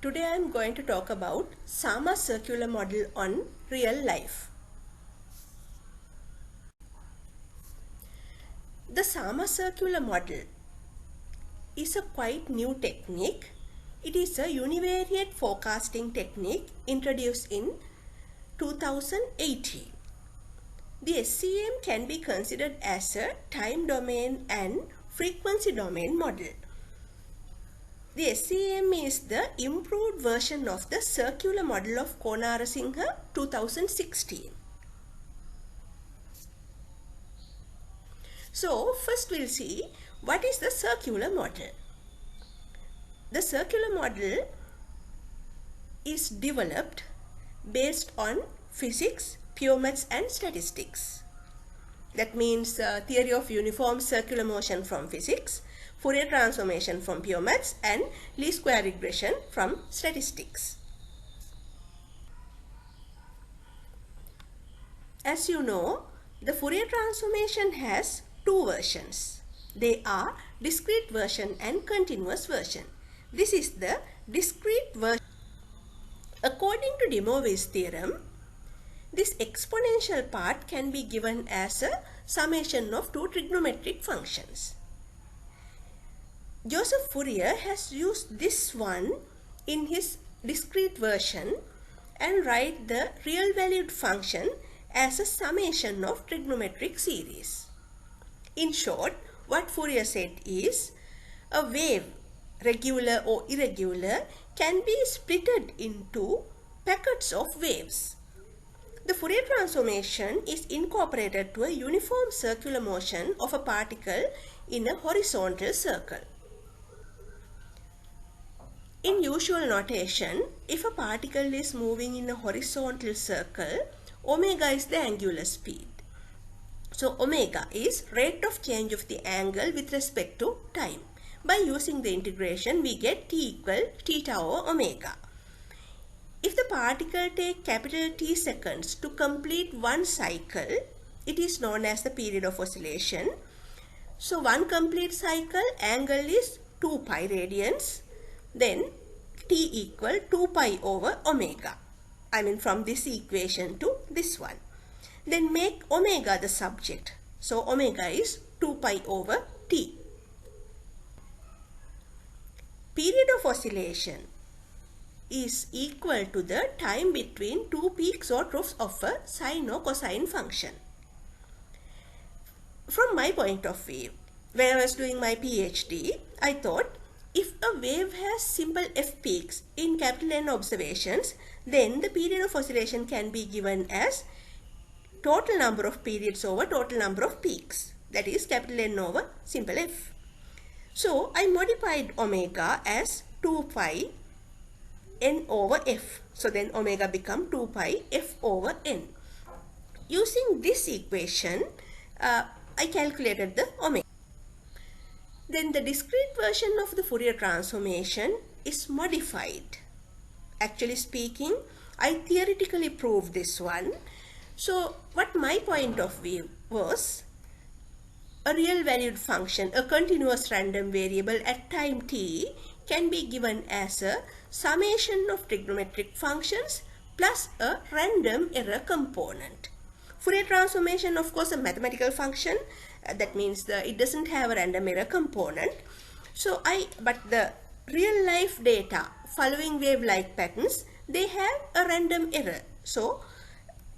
Today I am going to talk about Sama's circular model on real life. The Sama circular model is a quite new technique. It is a univariate forecasting technique introduced in 2018. The SCM can be considered as a time domain and frequency domain model. The SCM is the improved version of the circular model of Konarasinghe 2016. So first we'll see what is the circular model. The circular model is developed based on physics, pure maths and statistics. That means theory of uniform circular motion from physics, Fourier transformation from pure maths and least square regression from statistics. As you know, the Fourier transformation has two versions. They are discrete version and continuous version. This is the discrete version. According to De Moivre's theorem, this exponential part can be given as a summation of two trigonometric functions. Joseph Fourier has used this one in his discrete version and write the real valued function as a summation of trigonometric series. In short, what Fourier said is a wave, regular or irregular, can be splitted into packets of waves. The Fourier transformation is incorporated to a uniform circular motion of a particle in a horizontal circle. In usual notation, if a particle is moving in a horizontal circle, omega is the angular speed. So omega is rate of change of the angle with respect to time. By using the integration, we get t equal theta over omega. If the particle takes capital T seconds to complete one cycle, it is known as the period of oscillation. So one complete cycle angle is 2 pi radians. Then t equal 2 pi over omega. I mean from this equation to this one. Then make omega the subject. So omega is 2 pi over t. Period of oscillation is equal to the time between two peaks or troughs of a sine or cosine function. From my point of view, when I was doing my PhD, I thought if a wave has simple f peaks in capital N observations, then the period of oscillation can be given as total number of periods over total number of peaks. That is capital N over simple f. So I modified omega as 2 pi n over f. So then omega become 2 pi f over n. Using this equation, I calculated the omega. Then the discrete version of the Fourier transformation is modified. Actually speaking, I theoretically proved this one. So what my point of view was, a real valued function, a continuous random variable at time t, can be given as a summation of trigonometric functions plus a random error component. Fourier transformation, of course, a mathematical function. That means it doesn't have a random error component. But the real life data following wave-like patterns, they have a random error. So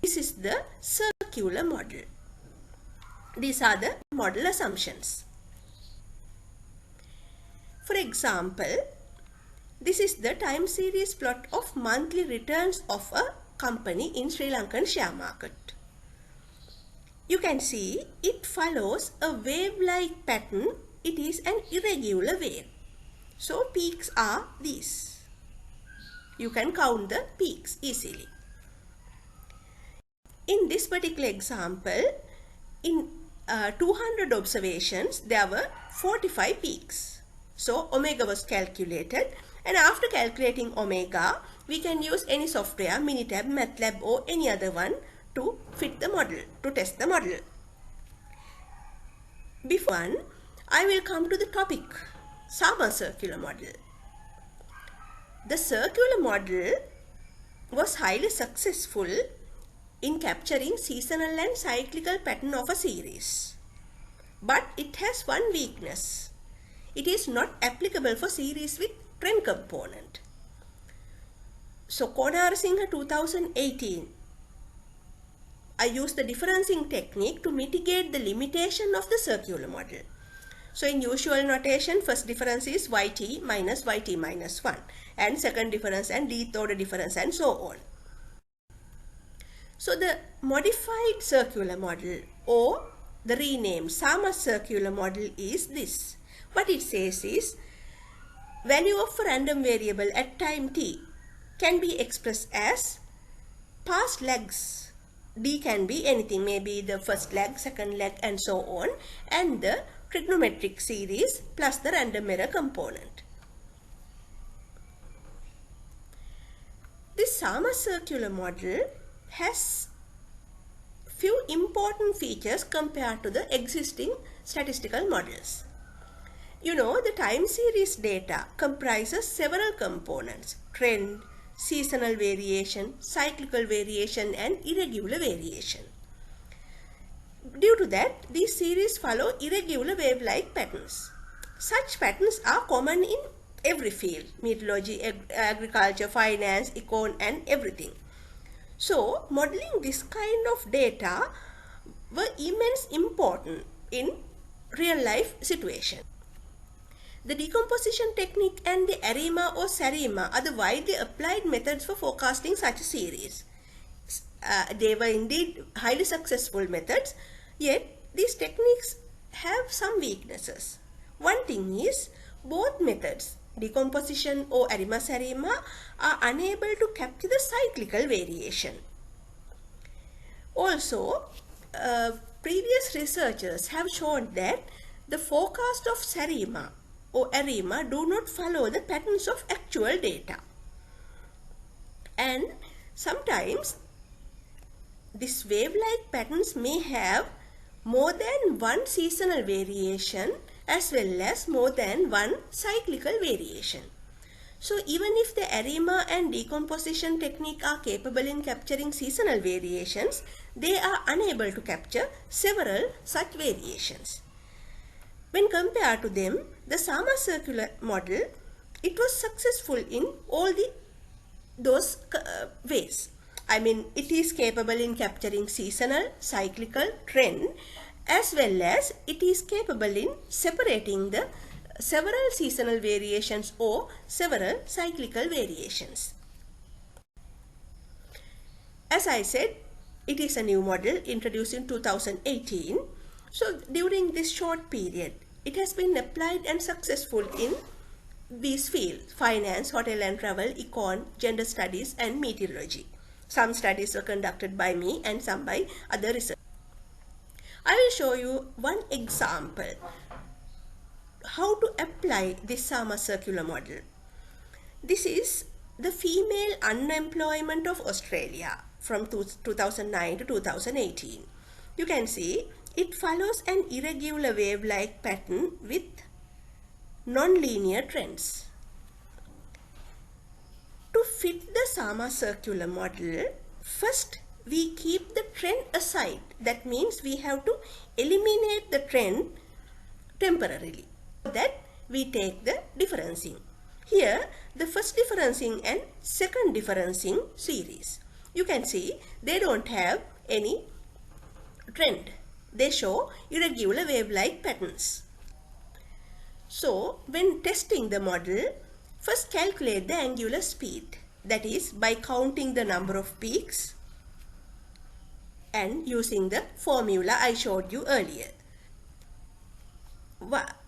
this is the circular model. These are the model assumptions. For example, this is the time series plot of monthly returns of a company in Sri Lankan share market. You can see it follows a wave-like pattern. It is an irregular wave. So peaks are these. You can count the peaks easily. In this particular example, in 200 observations, there were 45 peaks. So omega was calculated, and after calculating omega, we can use any software, Minitab, MATLAB or any other one to fit the model, to test the model. Before I will come to the topic, Sama circular model. The circular model was highly successful in capturing seasonal and cyclical pattern of a series. But it has one weakness. It is not applicable for series with trend component. So Konarasinghe 2018, I used the differencing technique to mitigate the limitation of the circular model. So in usual notation, first difference is yt minus 1, and second difference and dth order difference and so on. So the modified circular model, or the renamed Sama circular model, is this. What it says is, value of a random variable at time t can be expressed as past lags. D can be anything, maybe the first lag, second lag and so on, and the trigonometric series plus the random error component. This Sama circular model has few important features compared to the existing statistical models. You know, the time series data comprises several components: trend, seasonal variation, cyclical variation and irregular variation. Due to that, these series follow irregular wave-like patterns. Such patterns are common in every field: meteorology, agriculture, finance, econ and everything. So, modeling this kind of data were immense important in real-life situation. The decomposition technique and the ARIMA or SARIMA are the widely applied methods for forecasting such a series. They were indeed highly successful methods, yet these techniques have some weaknesses. One thing is, both methods, decomposition or ARIMA-SARIMA, are unable to capture the cyclical variation. Also, previous researchers have shown that the forecast of SARIMA or ARIMA do not follow the patterns of actual data. And sometimes these wave-like patterns may have more than one seasonal variation as well as more than one cyclical variation. So even if the ARIMA and decomposition technique are capable in capturing seasonal variations, they are unable to capture several such variations. When compared to them, the Sama circular model, it was successful in all those ways. I mean, it is capable in capturing seasonal, cyclical, trend, as well as it is capable in separating the several seasonal variations or several cyclical variations. As I said, it is a new model introduced in 2018. So during this short period, it has been applied and successful in these fields: finance, hotel and travel, econ, gender studies and meteorology. Some studies were conducted by me and some by other researchers. I will show you one example how to apply this Sama circular model. This is the female unemployment of Australia from 2009 to 2018. You can see it follows an irregular wave-like pattern with non-linear trends. To fit the Sama circular model, first we keep the trend aside. That means we have to eliminate the trend temporarily. For that we take the differencing. Here the first differencing and second differencing series. You can see they don't have any trend. They show irregular wave-like patterns. So when testing the model, first calculate the angular speed. That is by counting the number of peaks and using the formula I showed you earlier.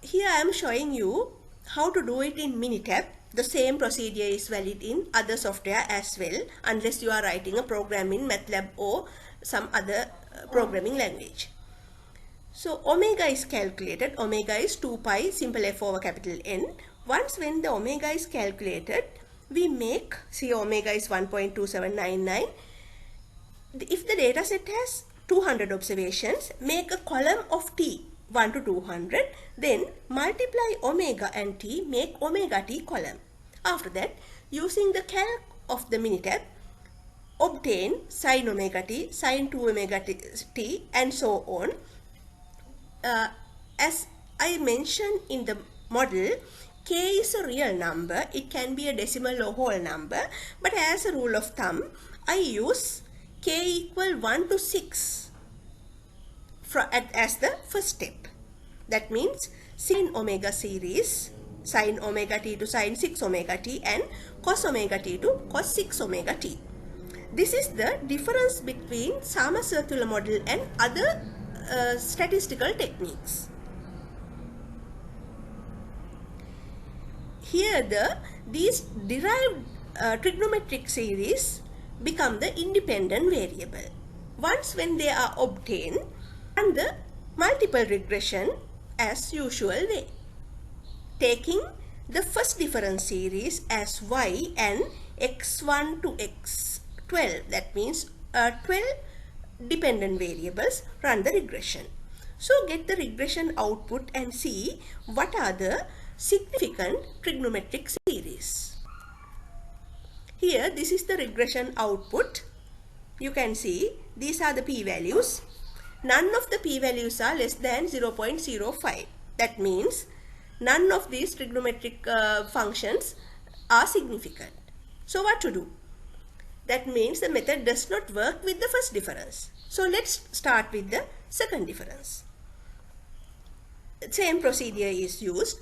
Here I am showing you how to do it in Minitab. The same procedure is valid in other software as well, unless you are writing a program in MATLAB or some other programming language. So omega is calculated. Omega is 2 pi simple F over capital N. Once when the omega is calculated, we make, see omega is 1.2799. If the data set has 200 observations, make a column of t 1 to 200, then multiply omega and t, make omega t column. After that, using the calc of the Minitab, obtain sin omega t, sin 2 omega t, and so on. As I mentioned in the model, k is a real number. It can be a decimal or whole number, but as a rule of thumb, I use k equal 1 to 6 as the first step. That means sin omega series, sin omega t to sin 6 omega t, and cos omega t to cos 6 omega t. This is the difference between Sama circular model and other statistical techniques. Here these derived trigonometric series become the independent variable. Once when they are obtained, and the multiple regression as usual way, taking the first difference series as y and x1 to x12, that means 12 dependent variables, run the regression. So get the regression output and see what are the significant trigonometric series. Here this is the regression output. You can see these are the p-values. None of the p-values are less than 0.05. That means none of these trigonometric functions are significant. So what to do? That means the method does not work with the first difference. So let's start with the second difference. Same procedure is used.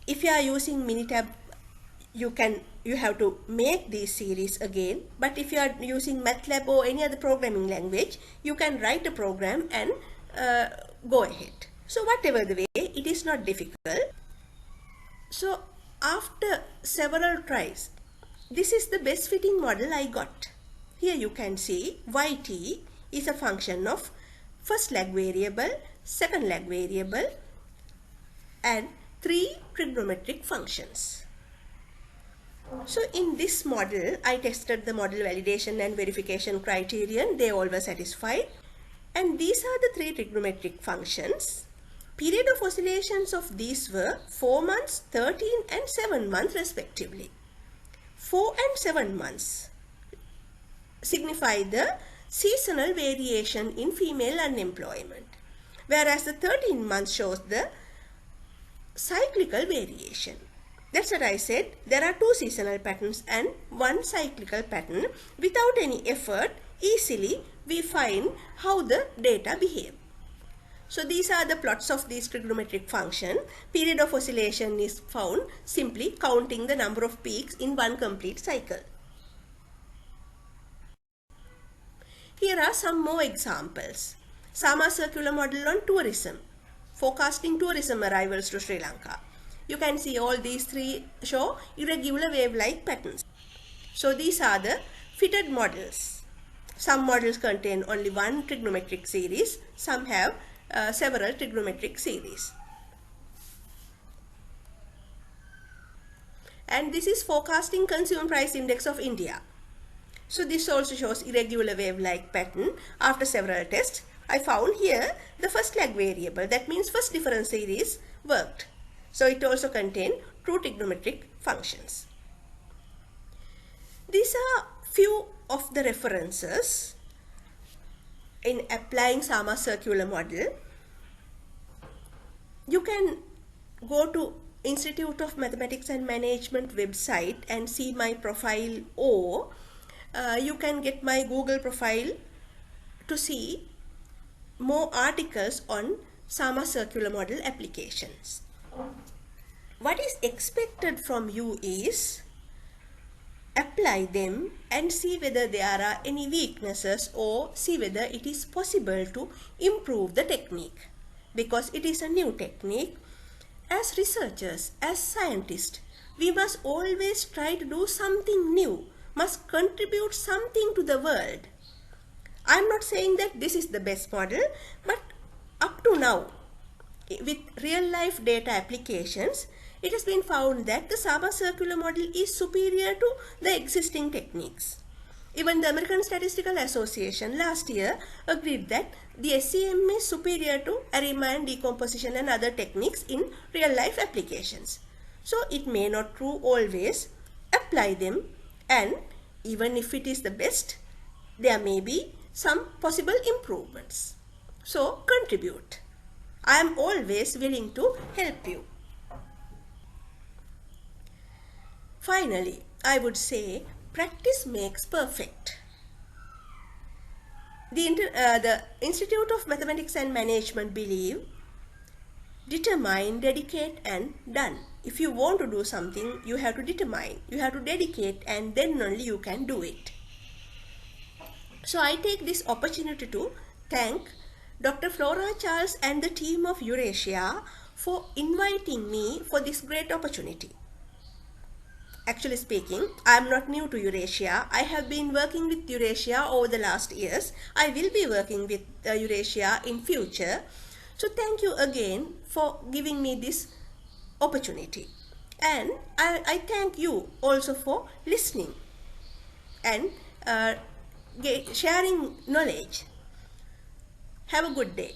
If you are using Minitab, you have to make these series again, but if you are using MATLAB or any other programming language, you can write a program and go ahead. So whatever the way, it is not difficult. So after several tries, this is the best fitting model I got. Here you can see yt is a function of first lag variable, second lag variable, and 3 trigonometric functions. So in this model, I tested the model validation and verification criterion. They all were satisfied. And these are the 3 trigonometric functions. Period of oscillations of these were 4 months, 13 and 7 months respectively. 4 and 7 months signify the seasonal variation in female unemployment, whereas the 13 months shows the cyclical variation. That's what I said. There are 2 seasonal patterns and 1 cyclical pattern. Without any effort, easily we find how the data behave. So these are the plots of these trigonometric function. Period of oscillation is found simply counting the number of peaks in one complete cycle. Here are some more examples. Sama circular model on tourism, forecasting tourism arrivals to Sri Lanka. You can see all these 3 show irregular wave-like patterns. So these are the fitted models. Some models contain only 1 trigonometric series, some have several trigonometric series. And this is forecasting consumer price index of India. So this also shows irregular wave-like pattern. After several tests, I found here the first lag variable, that means first difference series worked. So it also contains 2 trigonometric functions. These are few of the references in applying Sama circular model. You can go to Institute of Mathematics and Management website and see my profile, or you can get my Google profile to see more articles on Sama circular model applications. What is expected from you is apply them and see whether there are any weaknesses, or see whether it is possible to improve the technique, because it is a new technique. As researchers, as scientists, we must always try to do something new, must contribute something to the world. I am not saying that this is the best model, but up to now, with real life data applications, it has been found that the Sama circular model is superior to the existing techniques. Even the American Statistical Association last year agreed that the SEM is superior to array and decomposition and other techniques in real life applications. So it may not true always. Apply them, and even if it is the best, there may be some possible improvements. So contribute. I am always willing to help you. Finally, I would say practice makes perfect. The Institute of Mathematics and Management believe determine, dedicate, and done. If you want to do something, you have to determine, you have to dedicate, and then only you can do it. So I take this opportunity to thank Dr. Flora Charles and the team of Eurasia for inviting me for this great opportunity. Actually speaking, I am not new to Eurasia. I have been working with Eurasia over the last years. I will be working with Eurasia in future. So thank you again for giving me this opportunity. And I thank you also for listening and sharing knowledge. Have a good day.